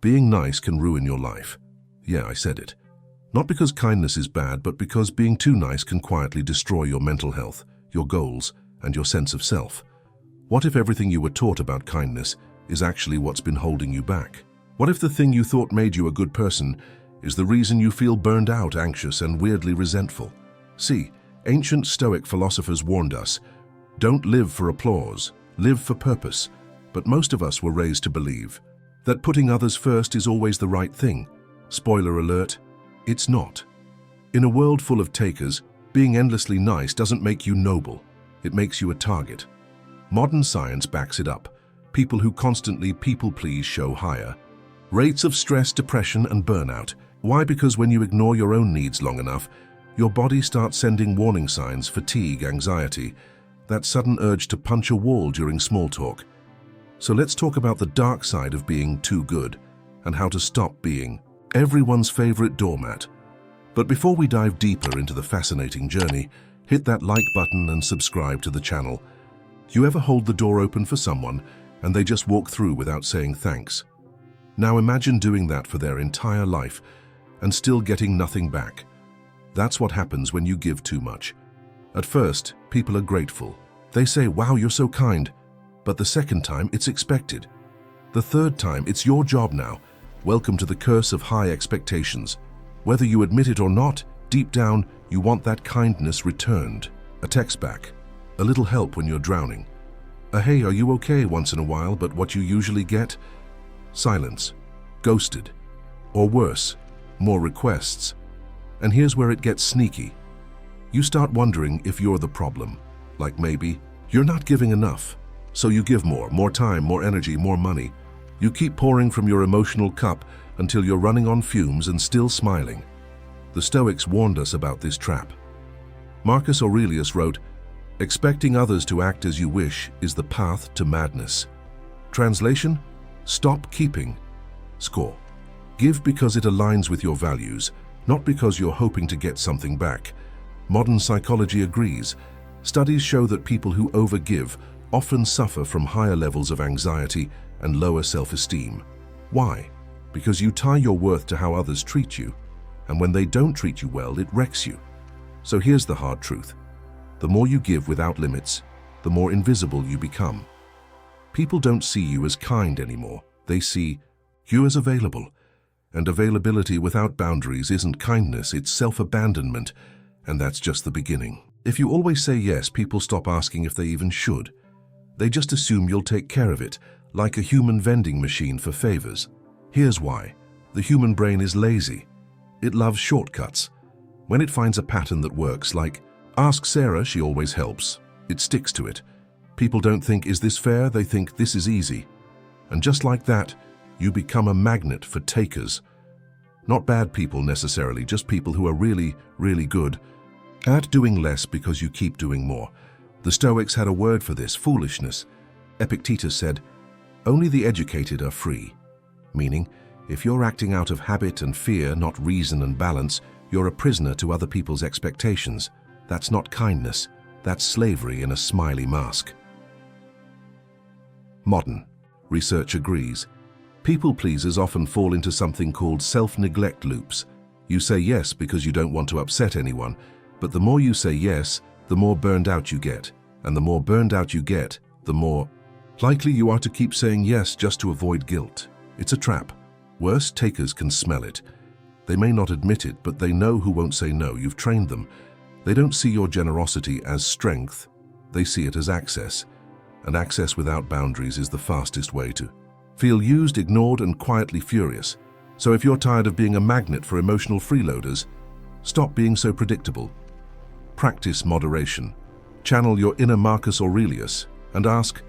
Being nice can ruin your life. Yeah, I said it. Not because kindness is bad, but because being too nice can quietly destroy your mental health, your goals, and your sense of self. What if everything you were taught about kindness is actually what's been holding you back? What if the thing you thought made you a good person is the reason you feel burned out, anxious, and weirdly resentful? See, ancient Stoic philosophers warned us, don't live for applause, live for purpose. But most of us were raised to believe that putting others first is always the right thing. Spoiler alert, it's not. In a world full of takers, being endlessly nice doesn't make you noble. It makes you a target. Modern science backs it up. People who constantly people-please show higher rates of stress, depression, and burnout. Why? Because when you ignore your own needs long enough, your body starts sending warning signs: fatigue, anxiety, that sudden urge to punch a wall during small talk. So let's talk about the dark side of being too good and how to stop being everyone's favorite doormat. But before we dive deeper into the fascinating journey, hit that like button and subscribe to the channel. You ever hold the door open for someone and they just walk through without saying thanks? Now imagine doing that for their entire life and still getting nothing back. That's what happens when you give too much. At first, people are grateful. They say, "Wow, you're so kind." But the second time, it's expected. The third time, it's your job now. Welcome to the curse of high expectations. Whether you admit it or not, deep down, you want that kindness returned. A text back, a little help when you're drowning, a "Hey, are you okay?" once in a while, but what you usually get? Silence, ghosted, or worse, more requests. And here's where it gets sneaky. You start wondering if you're the problem. Like maybe you're not giving enough. So you give more time, more energy, more money. You keep pouring from your emotional cup until you're running on fumes and still smiling. The Stoics warned us about this trap. Marcus Aurelius wrote, "Expecting others to act as you wish is the path to madness." Translation: stop keeping score. Give because it aligns with your values, not because you're hoping to get something back. Modern psychology agrees. Studies show that people who overgive often suffer from higher levels of anxiety and lower self-esteem. Why? Because you tie your worth to how others treat you, and when they don't treat you well, it wrecks you. So here's the hard truth. The more you give without limits, the more invisible you become. People don't see you as kind anymore. They see you as available. And availability without boundaries isn't kindness, it's self-abandonment, and that's just the beginning. If you always say yes, people stop asking if they even should. They just assume you'll take care of it, like a human vending machine for favors. Here's why. The human brain is lazy. It loves shortcuts. When it finds a pattern that works, like, "Ask Sarah, she always helps," it sticks to it. People don't think, "Is this fair?" They think, "This is easy." And just like that, you become a magnet for takers. Not bad people necessarily, just people who are really, really good at doing less because you keep doing more. The Stoics had a word for this: foolishness. Epictetus said, "Only the educated are free." Meaning, if you're acting out of habit and fear, not reason and balance, you're a prisoner to other people's expectations. That's not kindness. That's slavery in a smiley mask. Modern research agrees. People pleasers often fall into something called self-neglect loops. You say yes because you don't want to upset anyone, but the more you say yes, the more burned out you get. And the more burned out you get, the more likely you are to keep saying yes just to avoid guilt. It's a trap. Worse, takers can smell it. They may not admit it, but they know who won't say no. You've trained them. They don't see your generosity as strength. They see it as access. And access without boundaries is the fastest way to feel used, ignored, and quietly furious. So if you're tired of being a magnet for emotional freeloaders, stop being so predictable. Practice moderation. Channel your inner Marcus Aurelius and ask,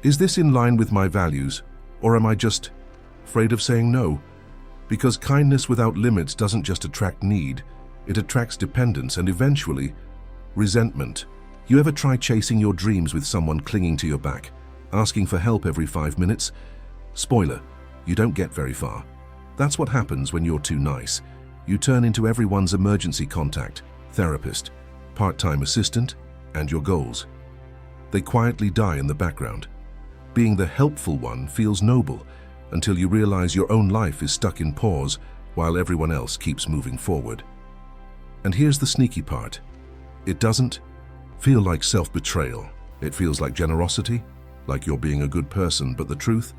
is this in line with my values, or am I just afraid of saying no? Because kindness without limits doesn't just attract need, it attracts dependence and eventually resentment. You ever try chasing your dreams with someone clinging to your back, asking for help every 5 minutes? Spoiler, you don't get very far. That's what happens when you're too nice. You turn into everyone's emergency contact, therapist, part-time assistant, and your goals. They quietly die in the background. Being the helpful one feels noble, until you realize your own life is stuck in pause while everyone else keeps moving forward. And here's the sneaky part. It doesn't feel like self-betrayal. It feels like generosity, like you're being a good person, but the truth?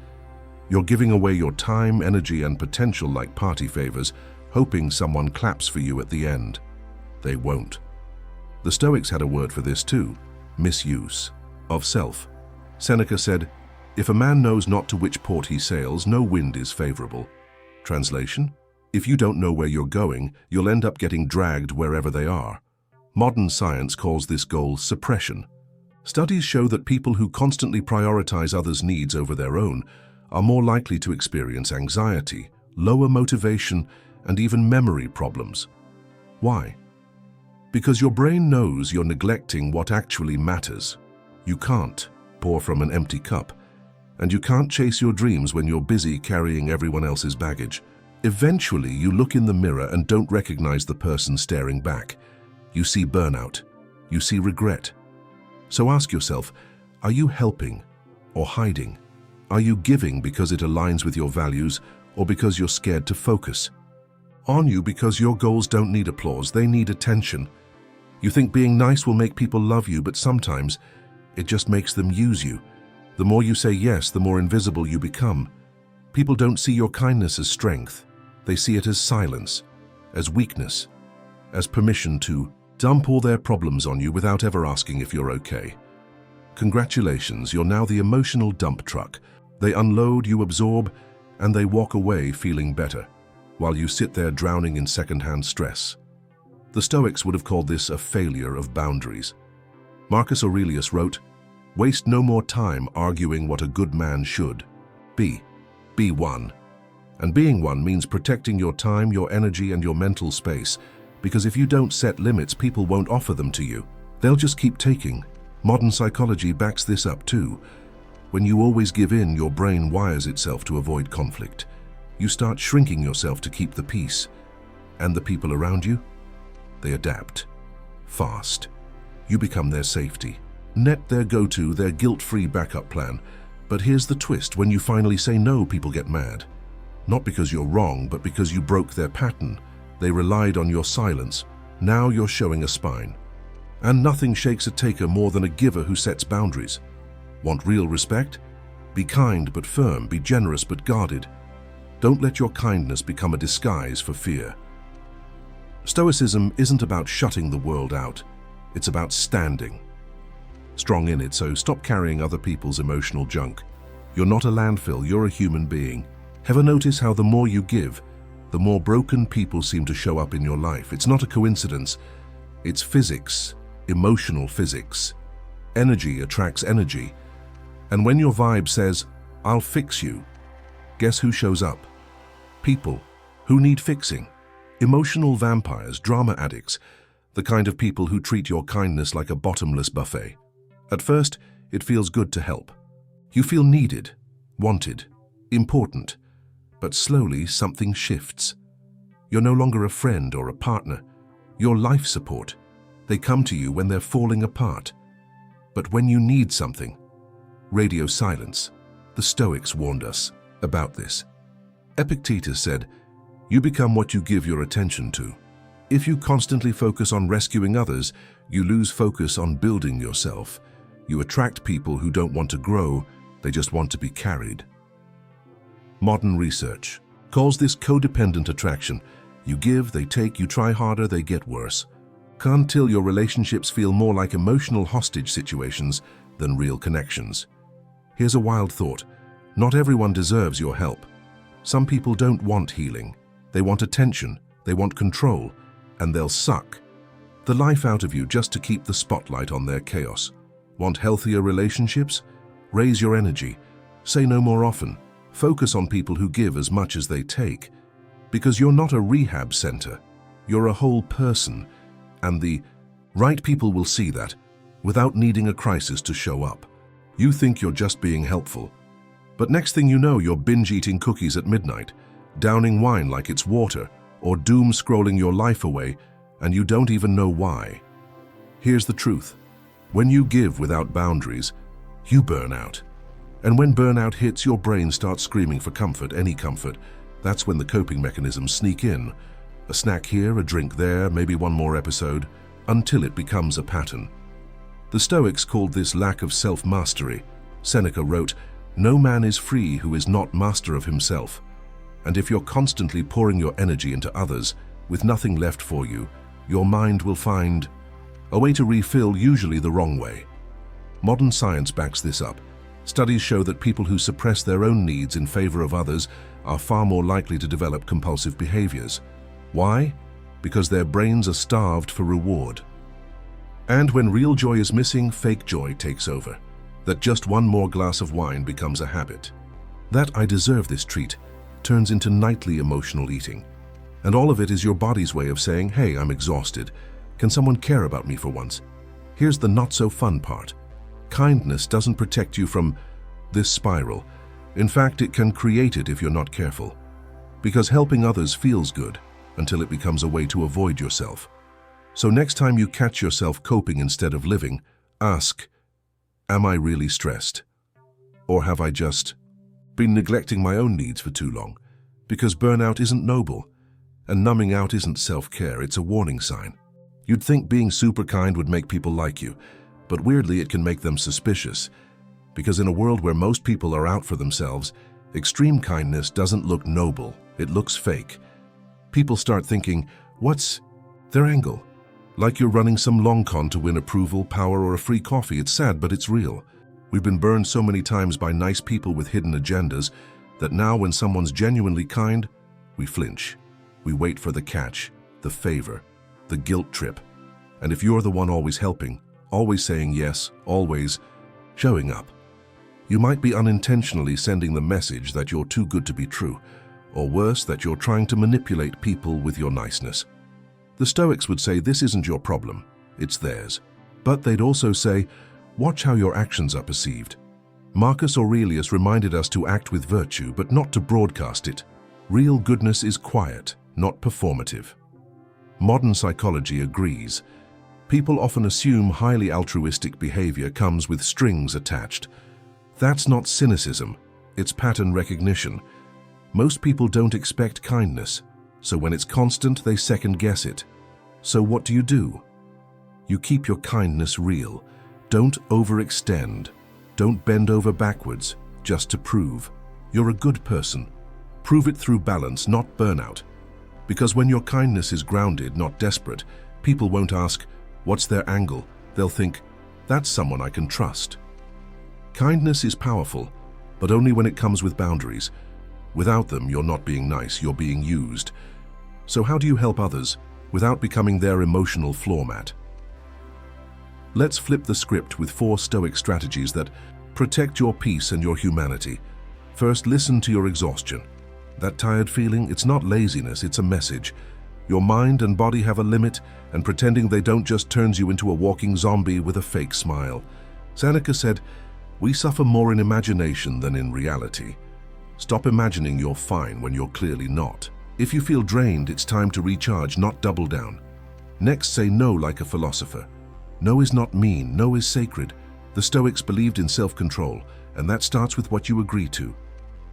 You're giving away your time, energy, and potential like party favors, hoping someone claps for you at the end. They won't. The Stoics had a word for this too: misuse of self. Seneca said, "If a man knows not to which port he sails, no wind is favorable." Translation: if you don't know where you're going, you'll end up getting dragged wherever they are. Modern science calls this goal suppression. Studies show that people who constantly prioritize others' needs over their own are more likely to experience anxiety, lower motivation, and even memory problems. Why? Because your brain knows you're neglecting what actually matters. You can't pour from an empty cup, and you can't chase your dreams when you're busy carrying everyone else's baggage. Eventually, you look in the mirror and don't recognize the person staring back. You see burnout. You see regret. So ask yourself, are you helping or hiding? Are you giving because it aligns with your values, or because you're scared to focus? On you because your goals don't need applause, they need attention. You think being nice will make people love you, but sometimes it just makes them use you. The more you say yes, the more invisible you become. People don't see your kindness as strength. They see it as silence, as weakness, as permission to dump all their problems on you without ever asking if you're okay. Congratulations, you're now the emotional dump truck. They unload, you absorb, and they walk away feeling better, while you sit there drowning in secondhand stress. The Stoics would have called this a failure of boundaries. Marcus Aurelius wrote, "Waste no more time arguing what a good man should. Be one." And being one means protecting your time, your energy, and your mental space, because if you don't set limits, people won't offer them to you. They'll just keep taking. Modern psychology backs this up too. When you always give in, your brain wires itself to avoid conflict. You start shrinking yourself to keep the peace. And the people around you? They adapt. Fast. You become their safety. Net their go-to, their guilt-free backup plan. But here's the twist: when you finally say no, people get mad. Not because you're wrong, but because you broke their pattern. They relied on your silence. Now you're showing a spine. And nothing shakes a taker more than a giver who sets boundaries. Want real respect? Be kind but firm, be generous but guarded. Don't let your kindness become a disguise for fear. Stoicism isn't about shutting the world out. It's about standing strong in it, so stop carrying other people's emotional junk. You're not a landfill, you're a human being. Ever notice how the more you give, the more broken people seem to show up in your life? It's not a coincidence. It's physics, emotional physics. Energy attracts energy. And when your vibe says, "I'll fix you," guess who shows up? People who need fixing. Emotional vampires, drama addicts, the kind of people who treat your kindness like a bottomless buffet. At first, it feels good to help. You feel needed, wanted, important. But slowly, something shifts. You're no longer a friend or a partner. You're life support. They come to you when they're falling apart. But when you need something, radio silence. The Stoics warned us about this. Epictetus said, "You become what you give your attention to." If you constantly focus on rescuing others, you lose focus on building yourself. You attract people who don't want to grow, they just want to be carried. Modern research calls this codependent attraction. You give, they take, you try harder, they get worse. Until your relationships feel more like emotional hostage situations than real connections. Here's a wild thought. Not everyone deserves your help. Some people don't want healing. They want attention, they want control, and they'll suck the life out of you just to keep the spotlight on their chaos. Want healthier relationships? Raise your energy. Say no more often. Focus on people who give as much as they take. Because you're not a rehab center. You're a whole person. And the right people will see that without needing a crisis to show up. You think you're just being helpful. But next thing you know, you're binge-eating cookies at midnight, downing wine like it's water, or doom-scrolling your life away, and you don't even know why. Here's the truth. When you give without boundaries, you burn out. And when burnout hits, your brain starts screaming for comfort, any comfort. That's when the coping mechanisms sneak in. A snack here, a drink there, maybe one more episode, until it becomes a pattern. The Stoics called this lack of self-mastery. Seneca wrote, "No man is free who is not master of himself." And if you're constantly pouring your energy into others, with nothing left for you, your mind will find a way to refill, usually the wrong way. Modern science backs this up. Studies show that people who suppress their own needs in favor of others are far more likely to develop compulsive behaviors. Why? Because their brains are starved for reward. And when real joy is missing, fake joy takes over. That just one more glass of wine becomes a habit. That "I deserve this treat" turns into nightly emotional eating. And all of it is your body's way of saying, "Hey, I'm exhausted. Can someone care about me for once?" Here's the not-so-fun part. Kindness doesn't protect you from this spiral. In fact, it can create it if you're not careful. Because helping others feels good until it becomes a way to avoid yourself. So next time you catch yourself coping instead of living, ask, am I really stressed? Or have I just been neglecting my own needs for too long? Because burnout isn't noble, and numbing out isn't self-care, it's a warning sign. You'd think being super kind would make people like you, but weirdly it can make them suspicious. Because in a world where most people are out for themselves, extreme kindness doesn't look noble, it looks fake. People start thinking, what's their angle? Like you're running some long con to win approval, power, or a free coffee. It's sad, but it's real. We've been burned so many times by nice people with hidden agendas that now when someone's genuinely kind, we flinch. We wait for the catch, the favor, the guilt trip. And if you're the one always helping, always saying yes, always showing up, you might be unintentionally sending the message that you're too good to be true, or worse, that you're trying to manipulate people with your niceness. The Stoics would say this isn't your problem, it's theirs. But they'd also say, watch how your actions are perceived. Marcus Aurelius reminded us to act with virtue, but not to broadcast it. Real goodness is quiet, not performative. Modern psychology agrees. People often assume highly altruistic behavior comes with strings attached. That's not cynicism, it's pattern recognition. Most people don't expect kindness, so when it's constant, they second-guess it. So what do? You keep your kindness real. Don't overextend. Don't bend over backwards, just to prove. You're a good person. Prove it through balance, not burnout. Because when your kindness is grounded, not desperate, people won't ask, what's their angle? They'll think, that's someone I can trust. Kindness is powerful, but only when it comes with boundaries. Without them, you're not being nice, you're being used. So how do you help others without becoming their emotional floor mat? Let's flip the script with 4 Stoic strategies that protect your peace and your humanity. First, listen to your exhaustion. That tired feeling, it's not laziness, it's a message. Your mind and body have a limit, and pretending they don't just turns you into a walking zombie with a fake smile. Seneca said, we suffer more in imagination than in reality. Stop imagining you're fine when you're clearly not. If you feel drained, it's time to recharge, not double down. Next, say no like a philosopher. No is not mean, no is sacred. The Stoics believed in self-control, and that starts with what you agree to.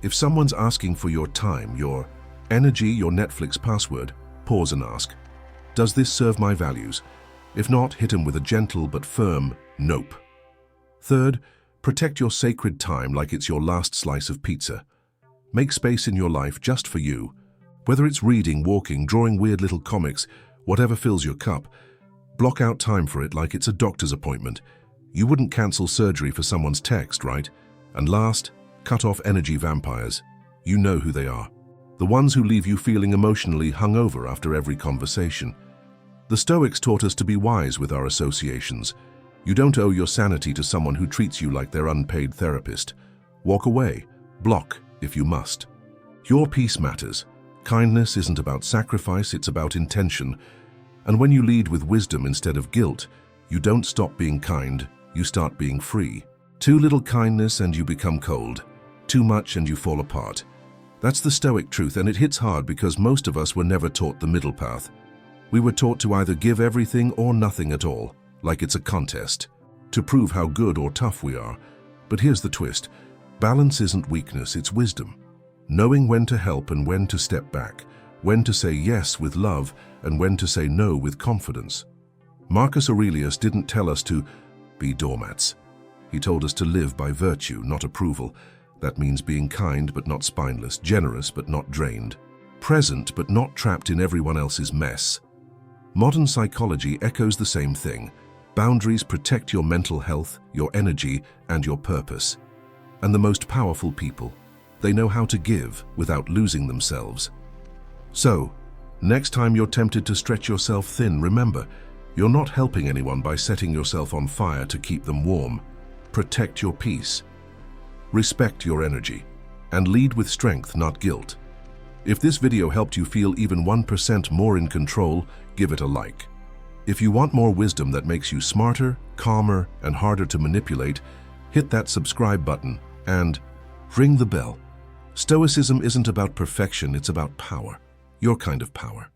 If someone's asking for your time, your energy, your Netflix password, pause and ask, does this serve my values? If not, hit them with a gentle but firm nope. Third, protect your sacred time like it's your last slice of pizza. Make space in your life just for you. Whether it's reading, walking, drawing weird little comics, whatever fills your cup, block out time for it like it's a doctor's appointment. You wouldn't cancel surgery for someone's text, right? And last, cut off energy vampires. You know who they are. The ones who leave you feeling emotionally hungover after every conversation. The Stoics taught us to be wise with our associations. You don't owe your sanity to someone who treats you like their unpaid therapist. Walk away. Block if you must. Your peace matters. Kindness isn't about sacrifice, it's about intention. And when you lead with wisdom instead of guilt, you don't stop being kind, you start being free. Too little kindness and you become cold. Too much and you fall apart. That's the Stoic truth, and it hits hard because most of us were never taught the middle path. We were taught to either give everything or nothing at all, like it's a contest, to prove how good or tough we are. But here's the twist. Balance isn't weakness, it's wisdom. Knowing when to help and when to step back, when to say yes with love and when to say no with confidence. Marcus Aurelius didn't tell us to be doormats. He told us to live by virtue, not approval. That means being kind but not spineless, generous but not drained, present but not trapped in everyone else's mess. Modern psychology echoes the same thing. Boundaries protect your mental health, your energy, and your purpose. And the most powerful people, they know how to give without losing themselves. So, next time you're tempted to stretch yourself thin, remember, you're not helping anyone by setting yourself on fire to keep them warm. Protect your peace. Respect your energy. And lead with strength, not guilt. If this video helped you feel even 1% more in control, give it a like. If you want more wisdom that makes you smarter, calmer, and harder to manipulate, hit that subscribe button and ring the bell. Stoicism isn't about perfection, it's about power. Your kind of power.